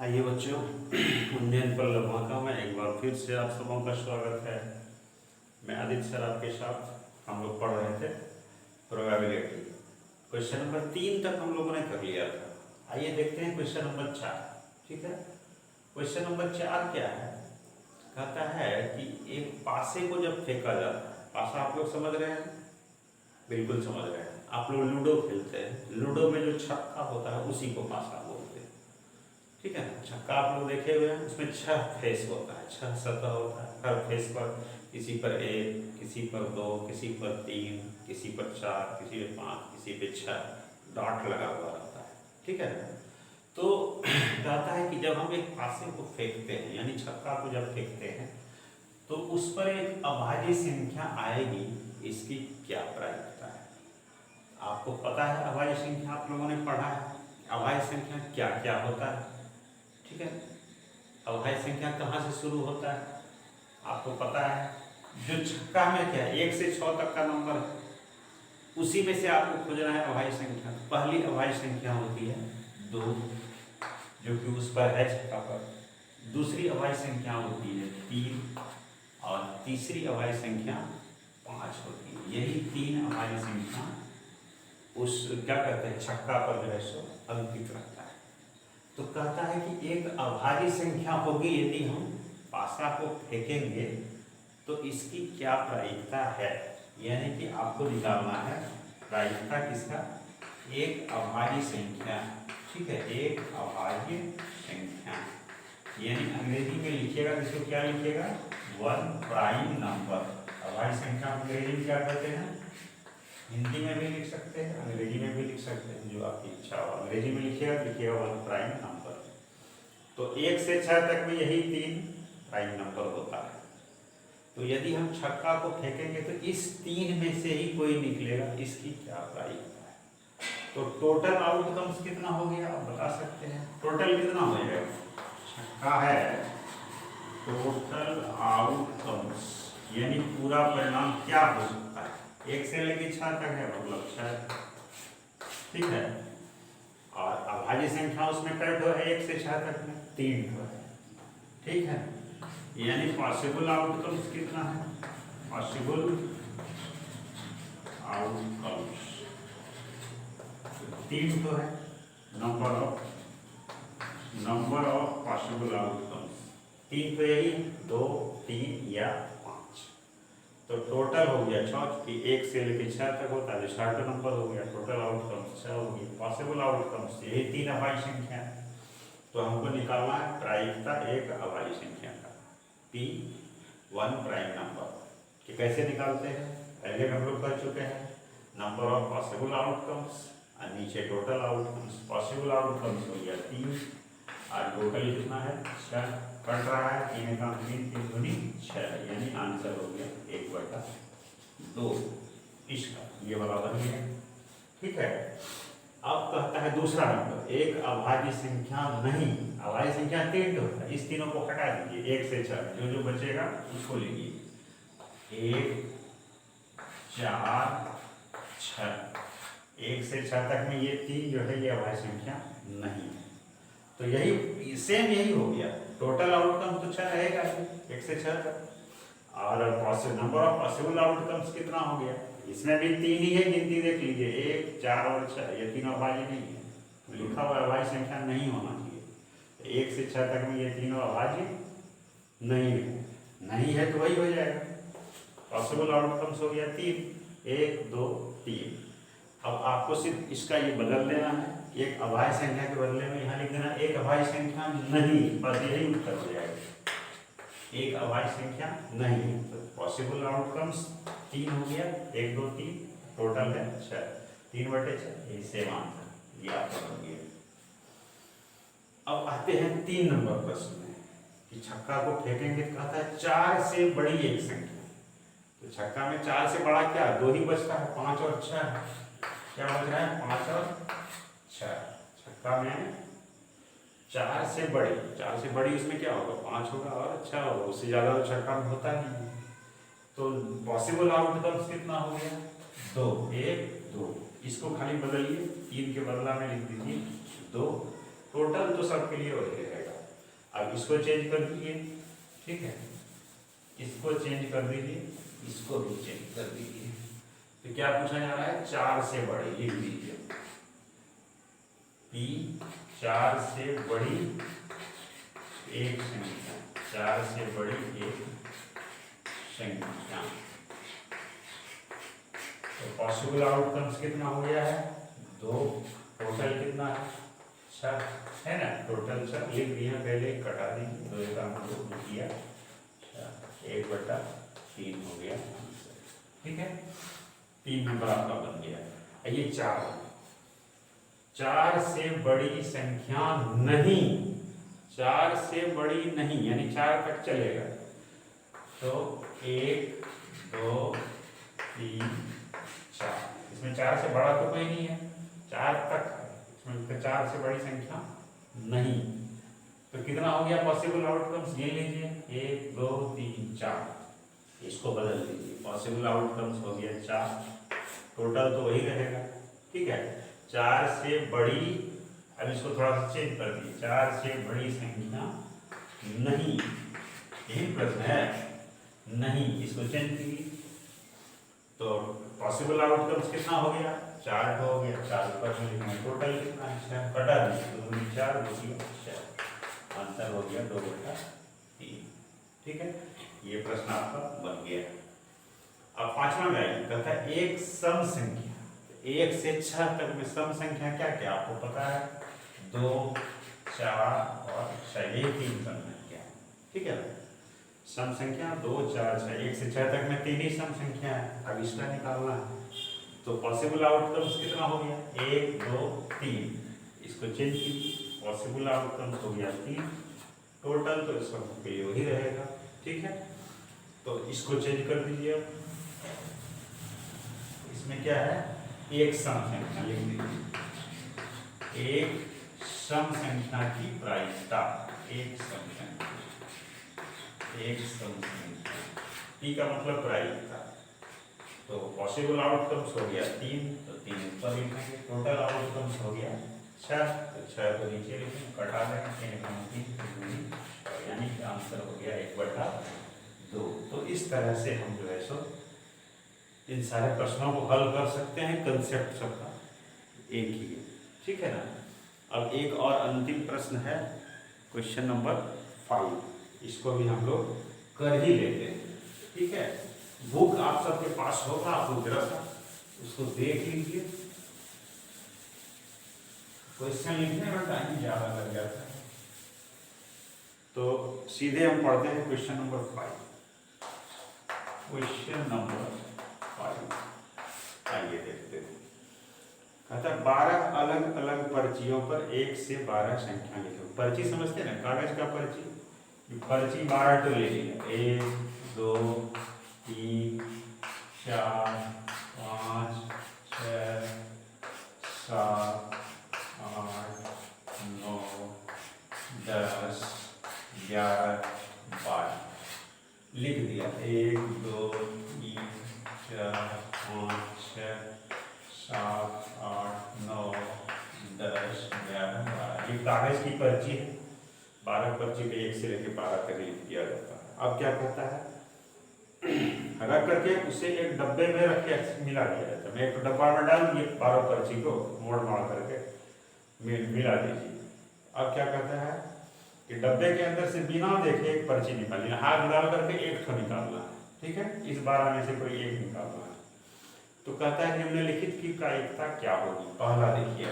आइए बच्चों, उन्नयन पर लम्हा में एक बार फिर से आप सबों का स्वागत है। मैं आदित्य सर आपके साथ हम लोग पढ़ रहे थे प्रोबेबिलिटी। क्वेश्चन नंबर 3 तक हम लोगों ने कर लिया था। आइए देखते हैं क्वेश्चन नंबर 4। ठीक है, क्वेश्चन नंबर 4 क्या है? कहता है कि एक पासे को जब फेंका जाता है, पासा आप लोग समझ रहे हैं? बिल्कुल समझ रहे हैं। आप लोग लूडो खेलते हैं, लूडो में जो छक्का होता है उसी को पासा बोलते हैं। ठीक है, छक्का आप लोग देखे हुए हैं, उसमें 6 फेस होता है, 6 सतह होता है। हर फेस पर किसी पर 1, किसी पर 2, किसी पर 3, किसी पर 4, किसी पे 5, किसी पे 6 डॉट लगा हुआ रहता है। ठीक है, तो कहता है कि जब हम एक पासे को फेंकते हैं, यानी छक्का को जब फेंकते हैं, तो उस पर एक अभाज्य संख्या आएगी, इसकी क्या प्रायिकता है? आपको पता है अभाज्य संख्या, आप लोगों ने पढ़ा है अभाज्य संख्या क्या क्या होता है। ठीक है, अभाज्य संख्या कहाँ से शुरू होता है आपको पता है? जो छक्का में क्या है 1 से 6 तक का नंबर है, उसी में से आपको खोजना है अभाज्य संख्या। पहली अभाज्य संख्या होती है 2, जो कि उस पर है छक्का पर। दूसरी अभाज्य संख्या होती है 3 और तीसरी अभाज्य संख्या 5 होती है। यही 3 अभाज्य संख्या उस क्या कहते हैं छक्का पर जो है सो अंकित रहता है। तो कहता है कि एक अभाज्य संख्या होगी, यदि हम पासा को फेंकेंगे तो इसकी क्या प्रायिकता है, यानी कि आपको निकालना है प्रायिकता किसका? एक अभाज्य संख्या। ठीक है, एक अभाज्य संख्या, यानी अंग्रेजी में लिखिएगा तो इसको क्या लिखिएगा? 1 प्राइम नंबर। अभाज्य संख्या अंग्रेजी में क्या कहते हैं? हिंदी में भी लिख सकते हैं, अंग्रेजी में भी लिख सकते हैं, जो आपकी इच्छा हो। अंग्रेजी में लिखिएगा तो लिखिएगा 1 प्राइम नंबर। तो 1 से 6 तक में यही 3 प्राइम नंबर होता है। तो यदि हम छक्का को फेंकेंगे तो इस 3 में से ही कोई निकलेगा, इसकी क्या प्रायिकता है? तो टोटल आउटकम्स कितना हो गया आप बता सकते हैं? टोटल कितना हो जाएगा? छक्का है, टोटल आउटकम्स यानी पूरा परिणाम क्या हो सकता है? 1 से लेकर 6 तक है, मतलब 6। ठीक है, और अभाज्य संख्या उसमें कै ठो है? 1 से 6 तक में 3 ठो है। ठीक है, यानी पॉसिबल आउटकम्स कितना है? पॉसिबल आउटकम्स 3 ठो है। नंबर ऑफ पॉसिबल आउटकम्स 3 तो यही 2, 3 या 5। तो टोटल हो गया 6, कि 1 से लेकर 6 तक होता है, 6 का नंबर हो गया। टोटल आउटकम्स 6 हो गई। पॉसिबल आउटकम्स यही 3 अभाज्य संख्या है। तो हमको निकालना है प्रायिकता एक अभाज्य संख्या का, P1 प्राइम नंबर। कि कैसे निकालते हैं पहले हम लोग कर चुके हैं। नंबर ऑफ पॉसिबल आउटकम्स और नीचे टोटल आउटकम्स। पॉसिबल आउटकम्स हो गया 3 और टोटल कितना है? 6 कट रहा है। 3 का 3, 3 दूनी 6, यानी आंसर हो गया 1/2 इसका, ये वाला बन गया। ठीक है, अब कहता है दूसरा नंबर, एक अभाज्य संख्या नहीं। अभाज्य संख्या 3 होता है, इस तीनों को हटा दीजिए। 1 से 6 जो जो बचेगा उसको लीजिए। 1, 4, 6। 1 से 6 तक में ये 3 जो है ये अभाज्य संख्या नहीं है। तो यही सेम यही हो गया। टोटल आउटकम तो 6 रहेगा 1 से 6 तक। और नंबर ऑफ पॉसिबल आउटकम्स कितना हो गया? इसमें भी 3 ही है, गिनती देख लीजिए 1, 4 और 6। ये तीनों अभाज्य नहीं है, लिखा हुआ अभाज्य संख्या नहीं होना चाहिए। 1 से 6 तक में ये तीनों अभाज्य नहीं है। नहीं है तो वही हो जाएगा। पॉसिबल आउटकम्स हो गया 3, 1, 2, 3। अब आपको सिर्फ इसका ये बदल देना है। एक अभाज्य संख्या के बदले में यहाँ लिख देना एक अभाज्य संख्या नहीं, बस यही उत्तर हो जाएगा। एक अभाज्य संख्या नहीं। तो पॉसिबल आउटकम्स 3 हो गया, 1, 2, 3, टोटल है 6, 3/6, यही सेम आंसर ये आपका बन गया। अब आते हैं 3 नंबर प्रश्न में कि छक्का को फेंकेंगे, कहता है 4 से बड़ी एक संख्या। तो छक्का में 4 से बड़ा क्या? 2 ही बचता है, 5 और 6। क्या बच रहा है? 5 और 6। छक्का में 4 से बड़ी, 4 से बड़ी उसमें क्या होगा? 5 होगा और 6 होगा। उससे ज़्यादा तो छक्का में होता नहीं है। तो पॉसिबल आउटकम्स कितना हो गया? 2, 1, 2। इसको खाली बदलिए, 3 के बदला में लिख दीजिए 2। टोटल तो सबके लिए वही रहेगा। अब इसको चेंज कर दीजिए, ठीक है, इसको चेंज कर दीजिए, इसको भी चेंज कर दीजिए। तो क्या पूछा जा रहा है, 4 से बड़ी, लिख दीजिए P 4 से बड़ी एक संख्या, 4 से बड़ी एक संख्या। तो पॉसिबल आउटकम्स कितना हो गया है, 2, टोटल कितना है, 6 है ना, टोटल 6 लिख दिया, पहले कटा दीजिए, 2 का हम लोग किया 1/3 हो गया, ठीक है, 3 नंबर आपका बन गया। ये 4 से बड़ी संख्या नहीं, 4 से बड़ी नहीं यानी 4 तक चलेगा, तो 1 2 3 4, इसमें 4 से बड़ा तो कोई नहीं है, 4 तक है, इसमें 4 से बड़ी संख्या नहीं। तो कितना हो गया पॉसिबल आउटकम्स, गिन लीजिए, 1 2 3 4, इसको बदल दीजिए, पॉसिबल आउटकम्स हो गया 4, टोटल तो वही रहेगा, ठीक है, 4 से बड़ी, अब इसको थोड़ा सा चेंज कर दिए, 4 से बड़ी संख्या नहीं, यही प्रश्न है, नहीं, इसको चेंज कीजिए, तो पॉसिबल आउटकम्स कितना हो गया, 4 हो गया, 4 पर लिखना, टोटल कितना है, कटा दीजिए, तो 4 6, आंसर हो गया 2/3, ठीक है, ये प्रश्न आपका बन गया। अब 5वां में आइए, कहता है एक सम संख्या, 1 से 6 तक में सम संख्या क्या क्या आपको पता है, 2 4 और 6, ये 3 सम संख्या, ठीक है, सम संख्या 2 4 6, 1 से 6 तक में 3 ही सम संख्या है, अब इसका निकालना है, तो पॉसिबल आउटकम्स कितना हो गया, 1 2 3, इसको चेंज कीजिए, पॉसिबल आउटकम्स हो गया 3, टोटल तो इसका वही रहेगा, ठीक है, तो इसको चेंज कर दीजिए, इसमें क्या है, एक सम संख्या लिख दीजिए, एक सम संख्या की प्रायिकता, एक सम संख्या, एक सम संख्या, P का मतलब प्रायिकता, तो पॉसिबल आउटकम्स हो गया 3, तो 3 ऊपर लिखेंगे, टोटल आउटकम्स हो गया 6, तो 6 को नीचे लिखेंगे, कटा देंगे, यानी कि आंसर हो गया 1/2। तो इस तरह से हम जो है सो इन सारे प्रश्नों को हल कर सकते हैं, कंसेप्ट सबका एक ही है, ठीक है ना। अब एक और अंतिम प्रश्न है, क्वेश्चन नंबर 5, इसको भी हम लोग कर ही लेते हैं, ठीक है। बुक आप सबके पास होगा, आप लोग जरा सा उसको देख लीजिए, क्वेश्चन लिखने में टाइम ज़्यादा लग जाता है, तो सीधे हम पढ़ते हैं क्वेश्चन नंबर 5। क्वेश्चन नंबर 5 आइए देखते हैं, कहता है 12 अलग अलग पर्चियों पर 1 से 12 संख्या लिखो। पर्ची समझते हैं ना, कागज का पर्ची, पर्ची 12 तो ले लिया, 1 2 3 4 5 6 7 8 9 10 11 12 लिख दिया, 1 2 3 4 5 6 7 8 9 10 11 12, ये कागज की पर्ची है, 12 पर्ची पे 1 से लेकर 12 तक लिख दिया जाता है। अब क्या कहता है, रख करके उसे एक डब्बे में रख के मिला दिया जाता है, मैं एक डब्बा में डाल दिए 12 पर्ची को मोड़ करके मिला दीजिए। अब क्या कहता है कि डब्बे के अंदर से बिना देखे एक पर्ची निकालनी है, हाथ डाल करके एक ठो निकालना है, ठीक है, इस 12 में से कोई एक निकालना है। तो कहता है निम्नलिखित की प्रायिकता क्या होगी। पहला देखिए,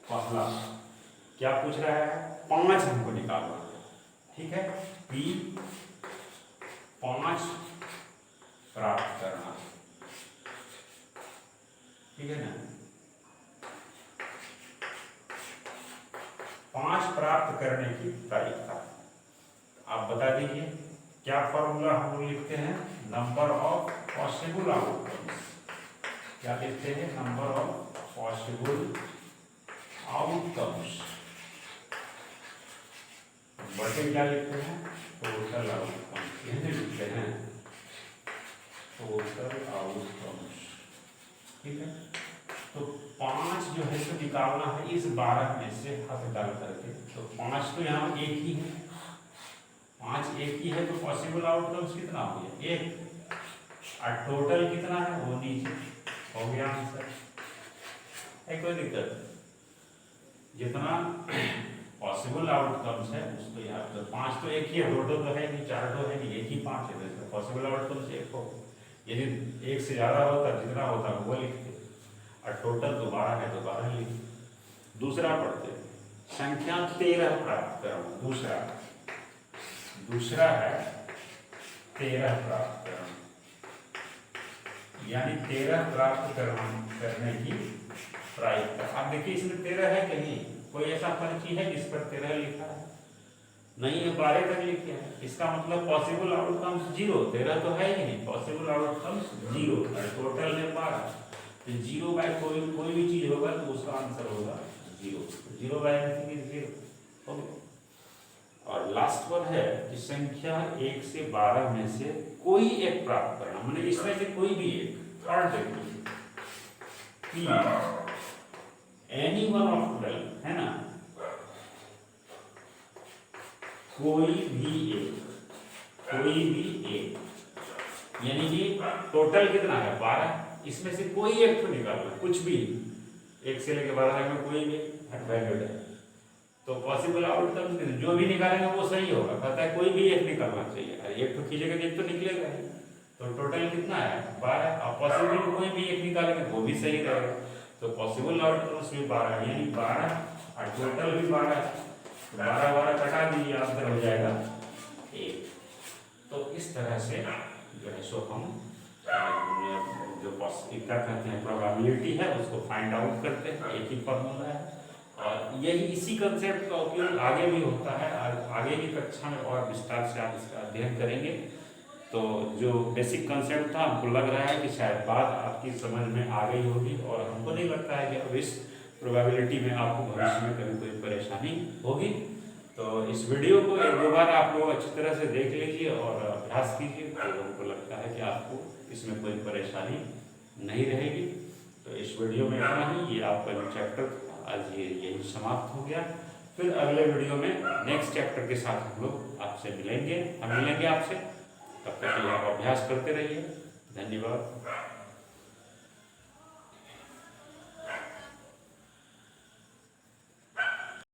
पहला क्या पूछ रहा है, 5 हमको निकालना है, ठीक है, P 5 प्राप्त करना, ठीक है ना। 5 प्राप्त करने की प्रायिकता आप बता दीजिए, क्या फॉर्मूला हम लोग लिखते हैं, नंबर ऑफ पॉसिबल आउटकम्स, क्या लिखते हैं, नंबर ऑफ पॉसिबल आउटकम्स, बटे क्या लिखते हैं, टोटल आउटकम्स, यही लिखते हैं टोटल आउटकम्स, ठीक है। तो 5 जो है तो निकालना है इस 12 में से हाथ डाल करके, तो 5 तो यहाँ एक ही है, 5 एक ही है तो पॉसिबल आउटकम्स कितना हो गया 1, और टोटल कितना है वो नीचे हो गया आंसर। है कोई दिक्कत? जितना पॉसिबल आउटकम्स है उसको यहाँ तो 5 तो एक ही है, 2 तो है नहीं, 4 तो है नहीं, एक ही 5 है, तो पॉसिबल आउटकम्स 1 हो। यदि 1 से ज़्यादा होता जितना होता वो लिखते, और टोटल दोबारा है दोबारा लिखते। दूसरा पढ़ते संख्या 13 प्राप्त करो। दूसरा है 13 प्राप्त करो, यानी 13 प्राप्त करने की प्रायिकता। आप देखिए इसमें 13 है कहीं, कोई ऐसा पर्ची है जिस पर 13 लिखा है? नहीं है, 12 तक लिखे हैं। इसका मतलब पॉसिबल आउटकम्स 0, 13 तो है ही नहीं, पॉसिबल आउटकम्स 0 और टोटल है 12। तो 0 बाय कोई भी चीज होगा तो उसका आंसर होगा 0। 0 बाय एनीथिंग इज 0। और लास्ट वन है कि संख्या 1 से 12 में से कोई एक प्राप्त करना, मतलब इसमें से कोई भी एक। थर्ड देखिए एनी वन ऑफ 12 है ना, कोई भी एक, यानी कि टोटल कितना है 12, इसमें से कोई एक तो निकालना, कुछ भी 1 से लेकर 12 तक में कोई भी वैल्यू है तो पॉसिबल आउटकम जो भी निकालेंगे वो सही होगा। कहता है कोई भी एक निकालना चाहिए, अरे एक तो खींचेगा एक तो निकलेगा ही, तो टोटल कितना है 12, और पॉसिबल कोई भी एक निकालेंगे वो भी सही रहेगा। तो पॉसिबल आउटकम्स भी 12 यानी 12 और टोटल भी 12, 12 कटा दीजिए आंसर हो जाएगा 1। तो इस तरह से जो है सो हम जो क्या कहते हैं प्रोबेबिलिटी है उसको फाइंड आउट करते हैं। एक ही फॉर्मूला है और यही इसी कंसेप्ट का उपयोग आगे भी होता है, और आगे की कक्षा में और विस्तार से आप इसका अध्ययन करेंगे। तो जो बेसिक कंसेप्ट था हमको लग रहा है कि शायद बात आपकी समझ में आ गई होगी, और हमको नहीं लगता है कि अब इस प्रोबेबिलिटी में आपको भविष्य में कभी कोई परेशानी होगी। तो इस वीडियो को 1-2 बार आप लोग अच्छी तरह से देख लीजिए और अभ्यास कीजिए, तो हमको लगता है कि आपको इसमें कोई परेशानी नहीं रहेगी। तो इस वीडियो में इतना ही, ये आपका जो चैप्टर आज यही समाप्त हो गया। फिर अगले वीडियो में नेक्स्ट चैप्टर के साथ हम लोग आपसे मिलेंगे आपसे। तब तक के लिए आप अभ्यास करते रहिए। धन्यवाद।